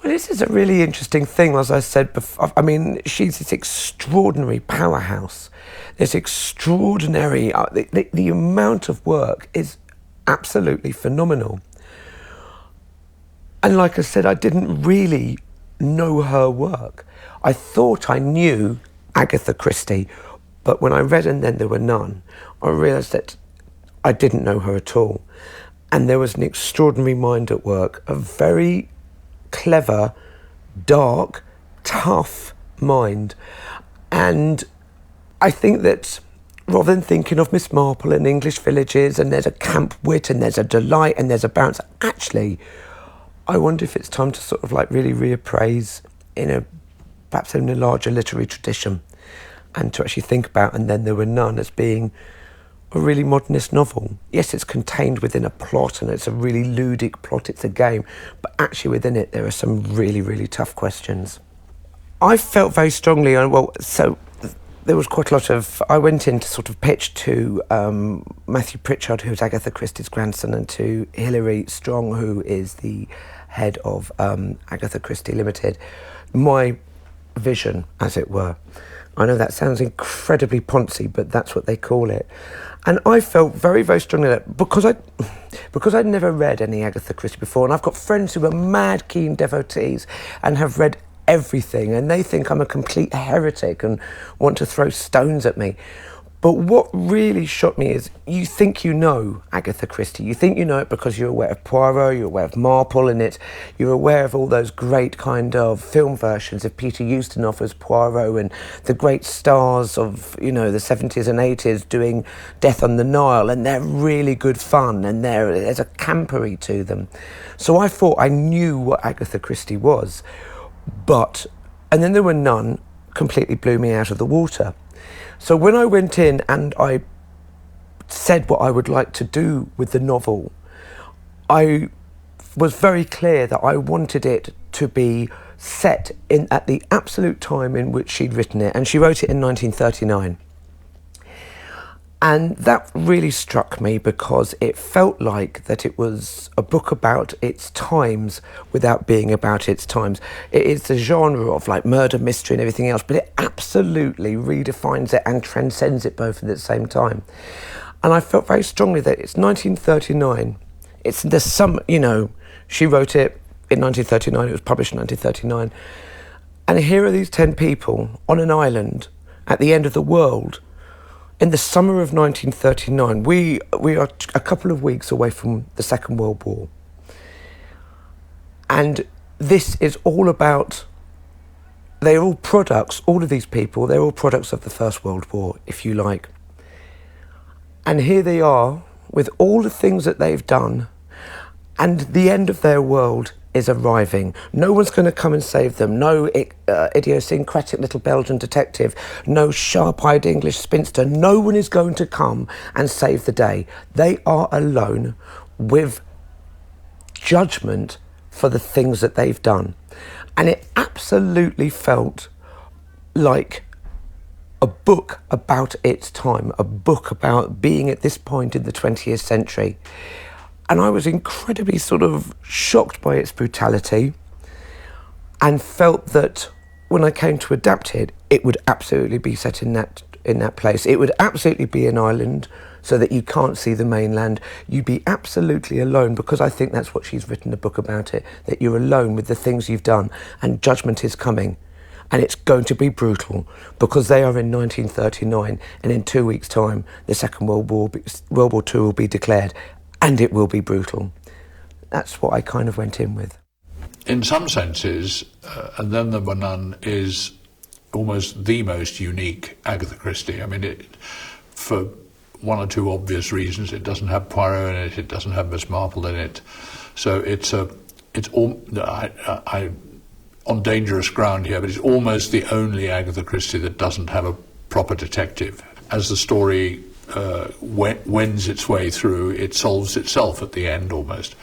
Well, this is a really interesting thing, as I said before. I mean, she's this extraordinary powerhouse. This extraordinary, the amount of work is absolutely phenomenal. And like I said, I didn't really know her work. I thought I knew Agatha Christie, but when I read And Then There Were None, I realised that I didn't know her at all. And there was an extraordinary mind at work, a very clever, dark, tough mind. And I think that rather than thinking of Miss Marple and English Villages and there's a camp wit and there's a delight and there's a bounce, actually, I wonder if it's time to sort of like really reappraise perhaps in a larger literary tradition, and to actually think about And Then There Were None as being a really modernist novel. Yes, it's contained within a plot and it's a really ludic plot, it's a game, but actually within it there are some really, really tough questions. I felt very strongly on, there was quite a lot of, I went in to sort of pitch to Matthew Pritchard, who's Agatha Christie's grandson, and to Hilary Strong, who is the head of Agatha Christie Limited, my vision, as it were. I know that sounds incredibly poncy, but that's what they call it. And I felt very, very strongly that because I'd never read any Agatha Christie before, and I've got friends who are mad keen devotees and have read everything, and they think I'm a complete heretic and want to throw stones at me. But what really shocked me is you think you know Agatha Christie. You think you know it because you're aware of Poirot, you're aware of Marple in it, you're aware of all those great kind of film versions of Peter Ustinov as Poirot and the great stars of, the 70s and 80s doing Death on the Nile, and they're really good fun and there's a campery to them. So I thought I knew what Agatha Christie was, And Then There Were None completely blew me out of the water. So when I went in and I said what I would like to do with the novel, I was very clear that I wanted it to be set at the absolute time in which she'd written it, and she wrote it in 1939. And that really struck me because it felt like that it was a book about its times without being about its times. It is the genre of like murder, mystery and everything else, but it absolutely redefines it and transcends it both at the same time. And I felt very strongly that it's 1939. It's the she wrote it in 1939, it was published in 1939. And here are these 10 people on an island at the end of the world. In the summer of 1939, we are a couple of weeks away from the Second World War. And this is all about, they're all products, all of these people, they're all products of the First World War, if you like. And here they are with all the things that they've done, and the end of their world is arriving. No one's going to come and save them. No idiosyncratic little Belgian detective. No sharp-eyed English spinster. No one is going to come and save the day. They are alone with judgment for the things that they've done. And it absolutely felt like a book about its time, a book about being at this point in the 20th century. And I was incredibly sort of shocked by its brutality and felt that when I came to adapt it, it would absolutely be set in that place. It would absolutely be an island so that you can't see the mainland. You'd be absolutely alone, because I think that's what she's written the book about it, that you're alone with the things you've done and judgment is coming. And it's going to be brutal because they are in 1939 and in 2 weeks' time, the Second World War II will be declared. And it will be brutal. That's what I kind of went in with. In some senses, And Then There Were None is almost the most unique Agatha Christie. I mean, for one or two obvious reasons, it doesn't have Poirot in it, it doesn't have Miss Marple in it. So on dangerous ground here, but it's almost the only Agatha Christie that doesn't have a proper detective. As the story wends its way through, it solves itself at the end almost.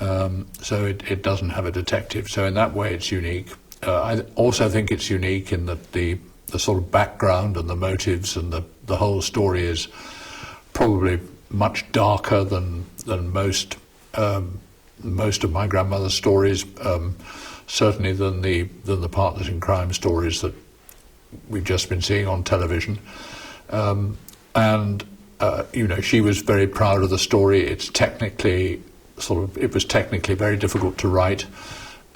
So it doesn't have a detective. So in that way it's unique. I also think it's unique in that the sort of background and the motives and the whole story is probably much darker than most of my grandmother's stories. certainly than the Partners in Crime stories that we've just been seeing on television. She was very proud of the story. It was technically very difficult to write,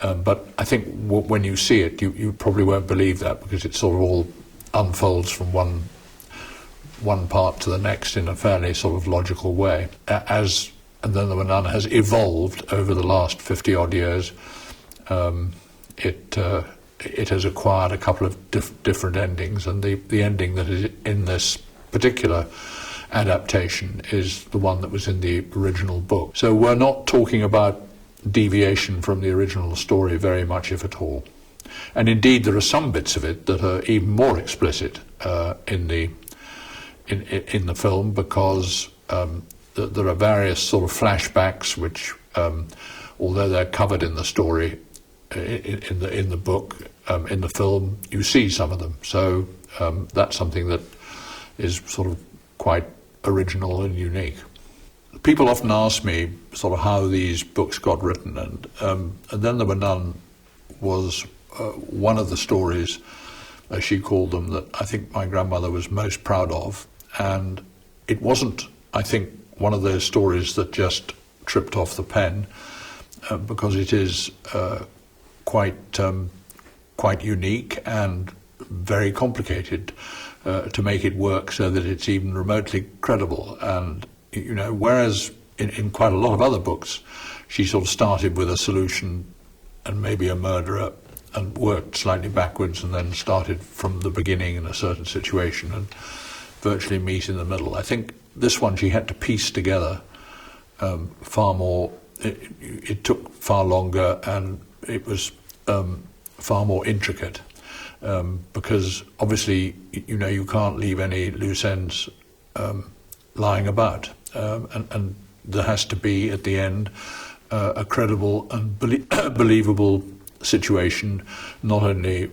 but I think when you see it, you probably won't believe that, because it sort of all unfolds from one part to the next in a fairly sort of logical way. And Then There Were None has evolved over the last 50 odd years. It has acquired a couple of different endings, and the ending that is in this particular adaptation is the one that was in the original book. So we're not talking about deviation from the original story very much, if at all. And indeed, there are some bits of it that are even more explicit in the film, because there are various sort of flashbacks which, although they're covered in the story, in the book, in the film, you see some of them. So that's something that is sort of quite original and unique. People often ask me sort of how these books got written, and Then There Were None was one of the stories, as she called them, that I think my grandmother was most proud of. And it wasn't, I think, one of those stories that just tripped off the pen, because it is quite unique and very complicated to make it work so that it's even remotely credible. And whereas in quite a lot of other books, she sort of started with a solution and maybe a murderer and worked slightly backwards, and then started from the beginning in a certain situation and virtually meet in the middle. I think this one she had to piece together far more. It took far longer, and it was far more intricate, because obviously you can't leave any loose ends lying about, and there has to be at the end a credible and believable situation, not only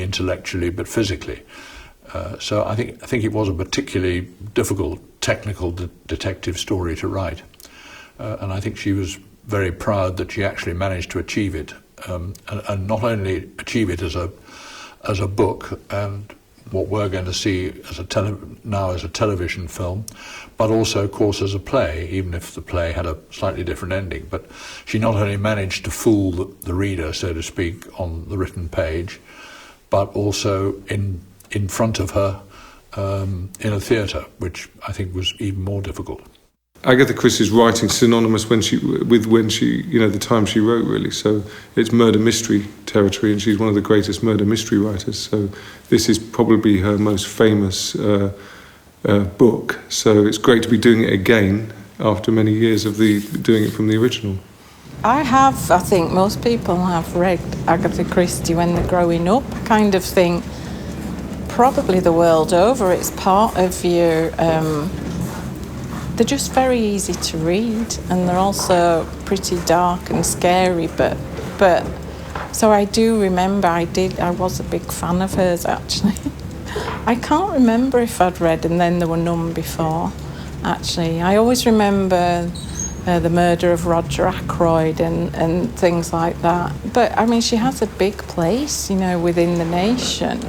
intellectually but physically. So I think it was a particularly difficult technical detective story to write, and I think she was very proud that she actually managed to achieve it, and not only achieve it as a book and what we're going to see now as a television film, but also, of course, as a play, even if the play had a slightly different ending. But she not only managed to fool the reader, so to speak, on the written page, but also in front of her in a theatre, which I think was even more difficult. Agatha Christie's writing synonymous with the time she wrote, really. So it's murder mystery territory, and she's one of the greatest murder mystery writers. So this is probably her most famous book. So it's great to be doing it again after many years of doing it from the original. I think most people have read Agatha Christie when they're growing up. I kind of think probably the world over, it's part of your... they're just very easy to read, and they're also pretty dark and scary, but so I do remember I was a big fan of hers, actually. I can't remember if I'd read And Then There Were None before, actually. I always remember the murder of Roger Ackroyd and things like that. But I mean, she has a big place, within the nation,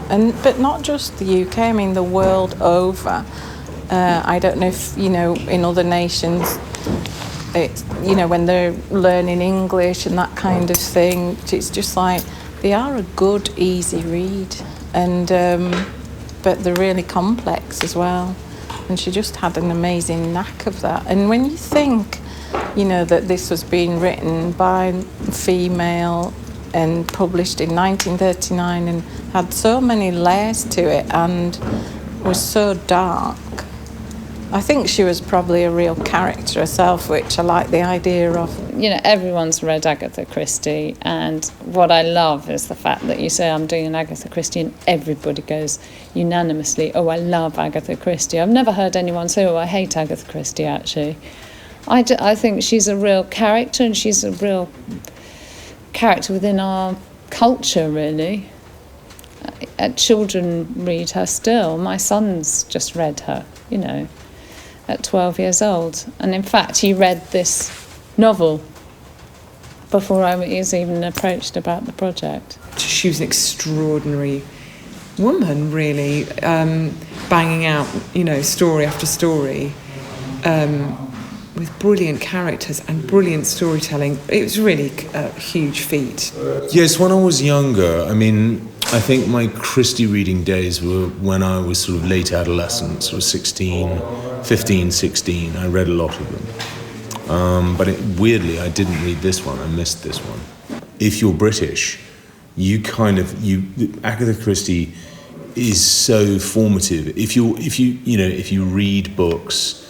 but not just the UK. I mean, the world over. I don't know if, in other nations, it's, when they're learning English and that kind of thing, it's just like, they are a good, easy read, and but they're really complex as well. And she just had an amazing knack of that. And when you think, that this was being written by a female and published in 1939 and had so many layers to it and was so dark, I think she was probably a real character herself, which I like the idea of. Everyone's read Agatha Christie, and what I love is the fact that you say, I'm doing an Agatha Christie, and everybody goes unanimously, oh, I love Agatha Christie. I've never heard anyone say, oh, I hate Agatha Christie, actually. I think she's a real character, and she's a real character within our culture, really. Children read her still. My son's just read her, at 12 years old. And in fact, he read this novel before I was even approached about the project. She was an extraordinary woman, really, banging out, story after story, with brilliant characters and brilliant storytelling. It was really a huge feat. Yes, when I was younger, I think my Christie reading days were when I was sort of late adolescent, sort of 15, 16. I read a lot of them. But weirdly, I didn't read this one. I missed this one. If you're British, Agatha Christie is so formative. If you read books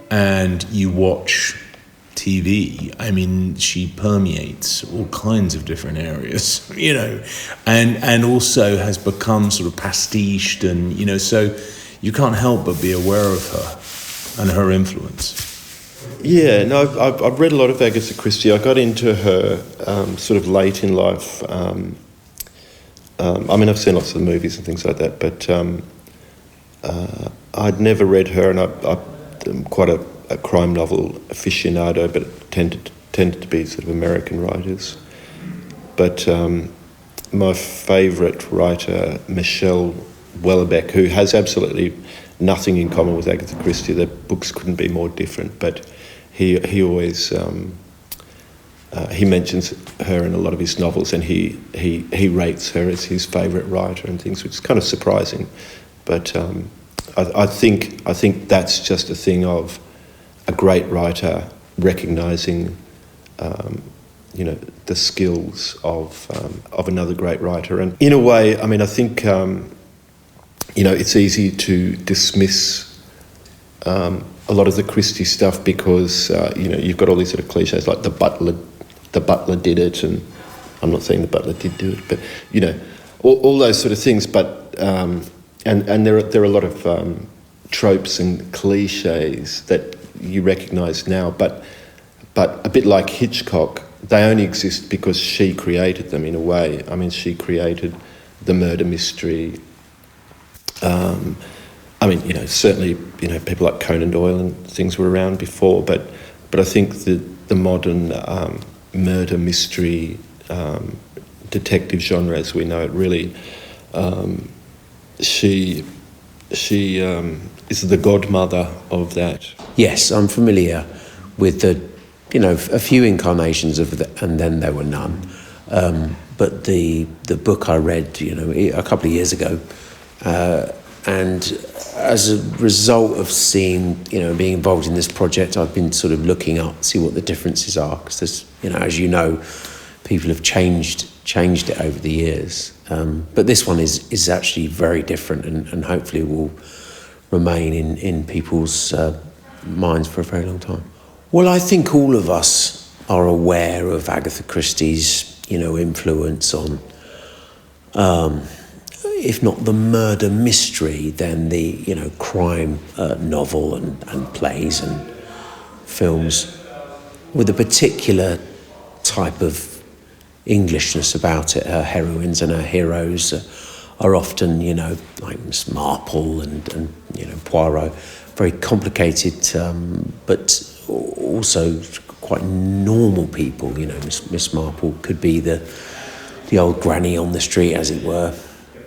and you watch TV, she permeates all kinds of different areas, and also has become sort of pastiched, and so you can't help but be aware of her and her influence. Yeah, no, I've read a lot of Agatha Christie. I got into her sort of late in life. I've seen lots of the movies and things like that, but I'd never read her, and I'm quite a crime novel aficionado, but it tended to be sort of American writers. But my favourite writer, Michelle Wellebeck, who has absolutely nothing in common with Agatha Christie. Their books couldn't be more different, but he always he mentions her in a lot of his novels, and he rates her as his favourite writer and things, which is kind of surprising. But I think that's just a thing of a great writer recognising the skills of another great writer. And in a way, I think it's easy to dismiss a lot of the Christie stuff because you've got all these sort of cliches like the butler did it, and I'm not saying the butler did do it, but all those sort of things. But and there are a lot of tropes and cliches that you recognise now, but a bit like Hitchcock, they only exist because she created them in a way. She created the murder mystery. Certainly, people like Conan Doyle and things were around before, but I think the modern murder mystery detective genre, as we know it, really, she is the godmother of that. Yes, I'm familiar with a few incarnations of And Then There Were None. But the book I read, a couple of years ago, and as a result of seeing, being involved in this project, I've been sort of looking up, see what the differences are, because there's, as you know, people have changed it over the years. But this one is actually very different, and hopefully will remain in people's minds for a very long time. Well, I think all of us are aware of Agatha Christie's, influence on, if not the murder mystery, then the, crime novel and plays and films, with a particular type of Englishness about it. Her heroines and her heroes are often, like Miss Marple and Poirot, very complicated, but also quite normal people. Miss Marple could be the old granny on the street, as it were.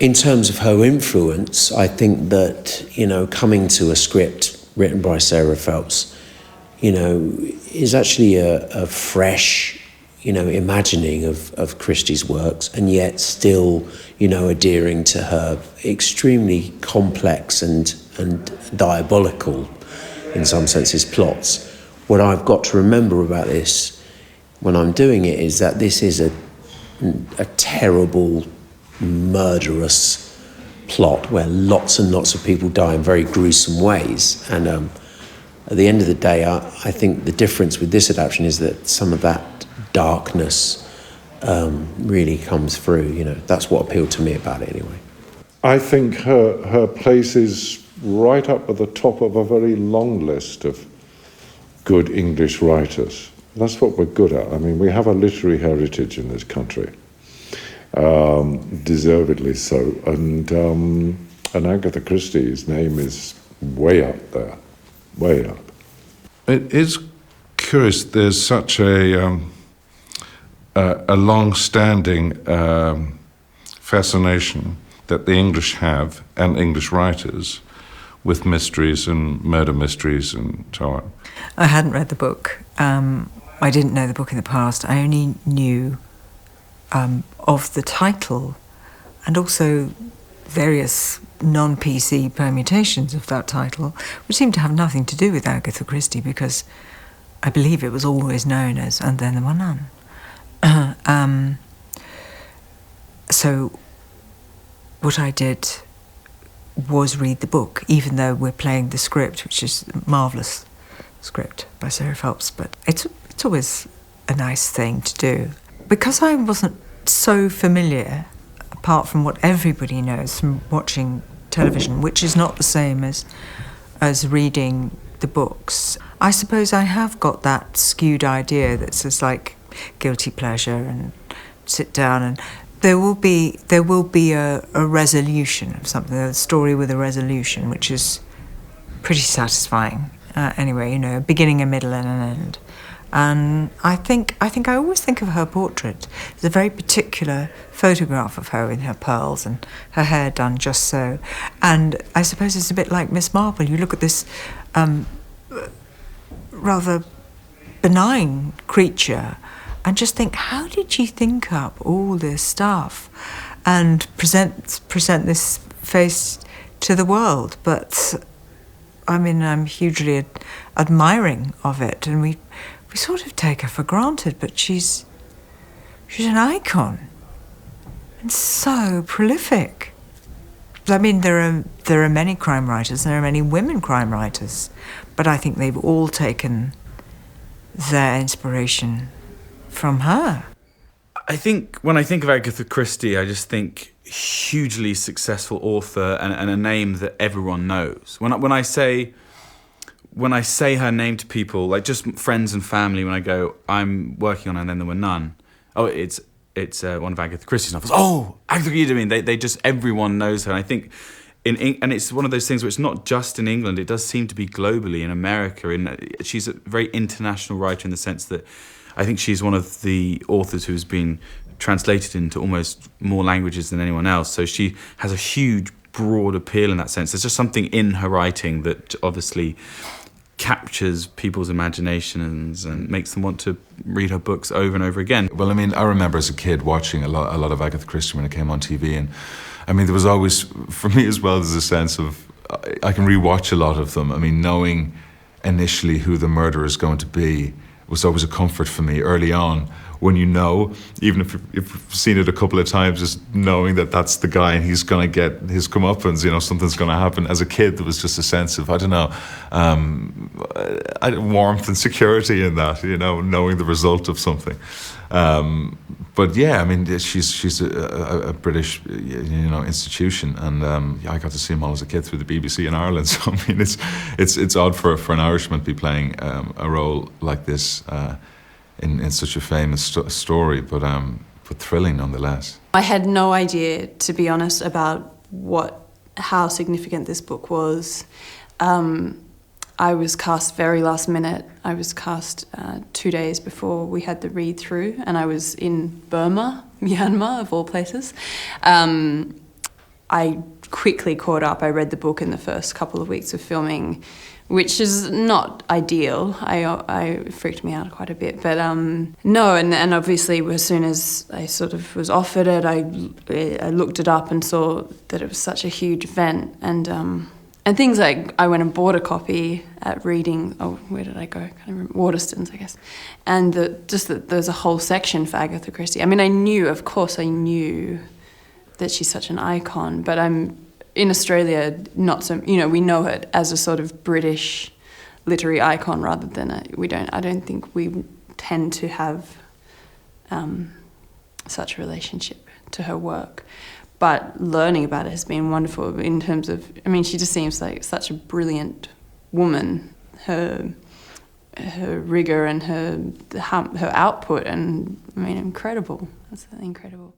In terms of her influence, I think that, coming to a script written by Sarah Phelps, is actually a fresh, imagining of Christie's works, and yet still, adhering to her extremely complex and diabolical, in some senses, plots. What I've got to remember about this when I'm doing it is that this is a terrible, murderous plot where lots and lots of people die in very gruesome ways. And at the end of the day, I think the difference with this adaptation is that some of that darkness really comes through. That's what appealed to me about it anyway. I think her place is right up at the top of a very long list of good English writers. That's what we're good at. We have a literary heritage in this country, deservedly so. And Agatha Christie's name is way up there, way up. It is curious. There's such a a long-standing fascination that the English have, and English writers, with mysteries and murder mysteries and so on. I hadn't read the book. I didn't know the book in the past. I only knew of the title and also various non-PC permutations of that title, which seemed to have nothing to do with Agatha Christie, because I believe it was always known as And Then There Were None. So what I did was read the book, even though we're playing the script, which is a marvellous script by Sarah Phelps, but it's always a nice thing to do. Because I wasn't so familiar, apart from what everybody knows from watching television, which is not the same as reading the books, I suppose I have got that skewed idea that's just like guilty pleasure and sit down and there will be a resolution of something, a story with a resolution, which is pretty satisfying. Anyway, you know, a beginning, a middle, and an end. And I think I always think of her portrait. There's a very particular photograph of her in her pearls and her hair done just so. And I suppose it's a bit like Miss Marple. You look at this rather benign creature and just think, how did she think up all this stuff and present this face to the world? But I mean, I'm hugely admiring of it, and we sort of take her for granted, but she's an icon and so prolific. I mean, there are many crime writers, and there are many women crime writers, but I think they've all taken their inspiration from her. I think when I think of Agatha Christie, I just think hugely successful author and a name that everyone knows. When I say her name to people, like just friends and family, when I go, I'm working on And Then There Were None. Oh, it's one of Agatha Christie's novels. Oh, Agatha Christie. I mean, they just, everyone knows her. And I think and it's one of those things where it's not just in England. It does seem to be globally in America. She's a very international writer in the sense that I think she's one of the authors who's been translated into almost more languages than anyone else. So she has a huge, broad appeal in that sense. There's just something in her writing that obviously captures people's imaginations and makes them want to read her books over and over again. Well, I mean, I remember as a kid watching a lot of Agatha Christie when it came on TV, and I mean, there was always, for me as well, there's a sense of, I can rewatch a lot of them. I mean, knowing initially who the murderer is going to be was always a comfort for me early on. When you know, even if you've seen it a couple of times, just knowing that that's the guy and he's going to get his comeuppance, you know, something's going to happen. As a kid, there was just a sense of, I don't know, warmth and security in that, you know, knowing the result of something. But yeah, I mean, she's a British, you know, institution, and I got to see him all as a kid through the BBC in Ireland. So I mean, it's odd for an Irishman to be playing a role like this in such a famous story, but thrilling nonetheless. I had no idea, to be honest, about how significant this book was. I was cast very last minute. I was cast 2 days before we had the read-through, and I was in Burma, Myanmar, of all places. I quickly caught up. I read the book in the first couple of weeks of filming, which is not ideal. I freaked me out quite a bit, but no. And obviously, as soon as I sort of was offered it, I looked it up and saw that it was such a huge event, and things like I went and bought a copy at Reading. Oh, where did I go? I can't remember. Waterstones, I guess. And just that there's a whole section for Agatha Christie. I mean, of course I knew that she's such an icon, but in Australia, not so. You know, we know it as a sort of British literary icon rather than I don't think we tend to have such a relationship to her work. But learning about it has been wonderful in terms of, I mean, she just seems like such a brilliant woman. Her rigor and her output, and I mean, incredible. That's incredible.